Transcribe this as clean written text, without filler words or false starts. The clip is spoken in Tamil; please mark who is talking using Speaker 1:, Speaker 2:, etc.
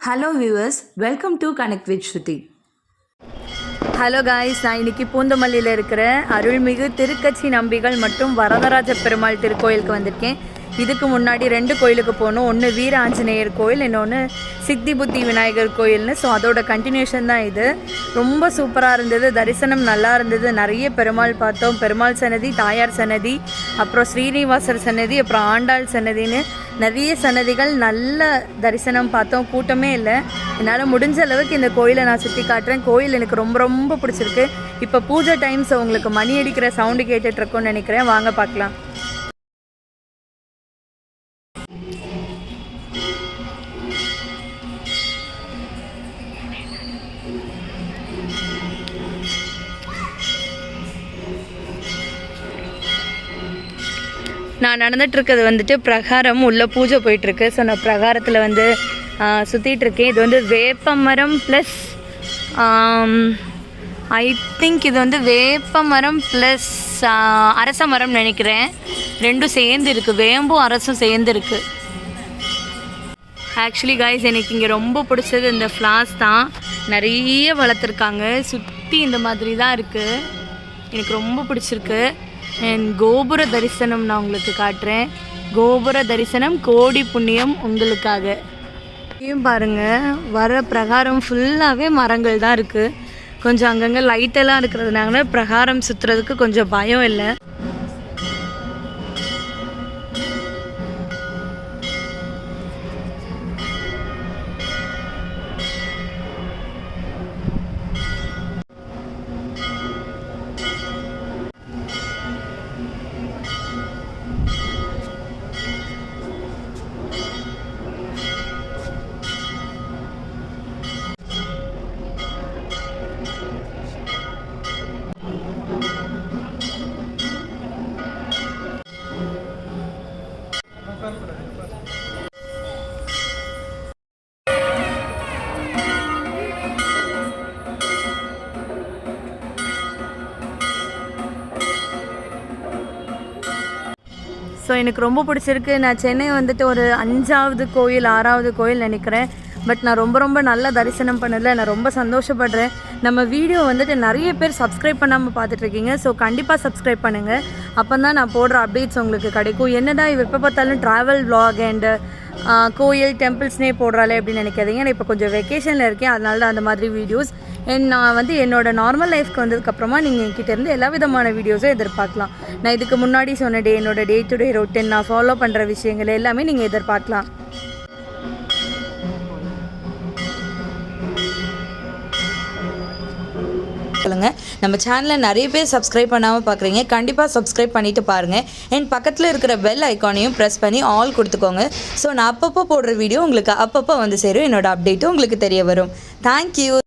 Speaker 1: Hello viewers, welcome to Connect with Shruti.
Speaker 2: Hello guys, நான் இன்றைக்கி பூந்தமல்லியில் இருக்கிற அருள்மிகு திருக்கச்சி நம்பிகள் மற்றும் வரதராஜ பெருமாள் திருக்கோயிலுக்கு வந்திருக்கேன். இதுக்கு முன்னாடி 2 கோயிலுக்கு போகணும். ஒன்று வீர ஆஞ்சநேயர் கோயில், இன்னொன்று சித்தி புத்தி விநாயகர் கோயில்னு. ஸோ அதோட கண்டினியூஷன் தான் இது. ரொம்ப சூப்பராக இருந்தது, தரிசனம் நல்லா இருந்தது. நிறைய பெருமாள் பார்த்தோம். பெருமாள் சன்னதி, தாயார் சன்னதி, அப்புறம் ஸ்ரீனிவாசர் சன்னதி, அப்புறம் ஆண்டாள் சன்னதின்னு நிறைய சன்னதிகள். நல்ல தரிசனம் பார்த்தோம், கூட்டமே இல்லை. என்னால் முடிஞ்ச அளவுக்கு இந்த கோயிலை நான் சுற்றி காட்டுறேன். கோயில் எனக்கு ரொம்ப ரொம்ப பிடிச்சிருக்கு. இப்போ பூஜை டைம்ஸ் உங்களுக்கு மணி அடிக்கிற சவுண்டு கேட்டுட்ருக்கோன்னு நினைக்கிறேன். வாங்க பார்க்கலாம். நான் நடந்துகிட்ருக்கிறது வந்துட்டு பிரகாரம் உள்ள பூஜை போயிட்டுருக்கு. ஸோ நான் பிரகாரத்தில் வந்து சுற்றிட்டுருக்கேன். இது வந்து வேப்பமரம் ப்ளஸ் ஐ திங்க் இது வந்து வேப்பமரம் ப்ளஸ் அரச மரம் நினைக்கிறேன். ரெண்டும் சேர்ந்து இருக்குது, வேம்பும் அரசும் சேர்ந்து இருக்குது. ஆக்சுவலி காய்ஸ், எனக்கு இங்கே ரொம்ப பிடிச்சது இந்த ஃப்ளார்ஸ் தான். நிறைய வளர்த்துருக்காங்க, சுற்றி இந்த மாதிரி தான் இருக்குது. எனக்கு ரொம்ப பிடிச்சிருக்கு. அண்ட் கோபுர தரிசனம் நான் உங்களுக்கு காட்டுறேன். கோபுர தரிசனம் கோடி புண்ணியம் உங்களுக்காக. இதையும் பாருங்கள், வர பிரகாரம் ஃபுல்லாகவே மரங்கள் தான் இருக்குது. கொஞ்சம் அங்கங்கே லைட்டெல்லாம் இருக்கிறதுனால பிரகாரம் சுற்றுறதுக்கு கொஞ்சம் பயம் இல்லை. ஸோ எனக்கு ரொம்ப பிடிச்சிருக்கு. நான் சென்னை வந்துட்டு ஒரு 5வது கோயில் 6வது கோயில் நினைக்கிறேன். பட் நான் ரொம்ப ரொம்ப நல்லா தரிசனம் பண்ணதில் நான் ரொம்ப சந்தோஷப்படுறேன். நம்ம வீடியோ வந்துட்டு நிறைய பேர் சப்ஸ்கிரைப் பண்ணாமல் பார்த்துட்ருக்கீங்க. ஸோ கண்டிப்பாக சப்ஸ்கிரைப் பண்ணுங்கள். அப்போ தான் நான் போடுற அப்டேட்ஸ் உங்களுக்கு கிடைக்கும். என்னதான் இவ எப்போ பார்த்தாலும் ட்ராவல் vlog அண்டு கோயில் டெம்பிள்ஸ்னே போடுறாளே அப்படின்னு நினைக்காதீங்க. நான் இப்போ கொஞ்சம் வெக்கேஷனில் இருக்கேன், அதனால தான் அந்த மாதிரி வீடியோஸ். நான் வந்து என்னோடய நார்மல் லைஃப்க்கு வந்ததுக்கப்புறமா நீங்கள் என்கிட்ட இருந்து எல்லா விதமான வீடியோஸும் எதிர்பார்க்கலாம். நான் இதுக்கு முன்னாடி சொன்ன என்னோட டே டு டே ரொட்டீன், நான் ஃபாலோ பண்ணுற விஷயங்கள் எல்லாமே நீங்கள் எதிர்பார்க்கலாம்.
Speaker 3: சொல்லுங்கள். நம்ம சேனலில் நிறைய பேர் சப்ஸ்கிரைப் பண்ணாமல் பார்க்குறீங்க. கண்டிப்பாக சப்ஸ்கிரைப் பண்ணிவிட்டு பாருங்கள். அண்ட் பக்கத்தில் இருக்கிற பெல் ஐக்கானையும் ப்ரெஸ் பண்ணி ஆல் கொடுத்துக்கோங்க. ஸோ நான் அப்பப்போ போடுற வீடியோ உங்களுக்கு அப்பப்போ வந்து சேரும். என்னோடய அப்டேட்டும் உங்களுக்கு தெரிய வரும். தேங்க்யூ.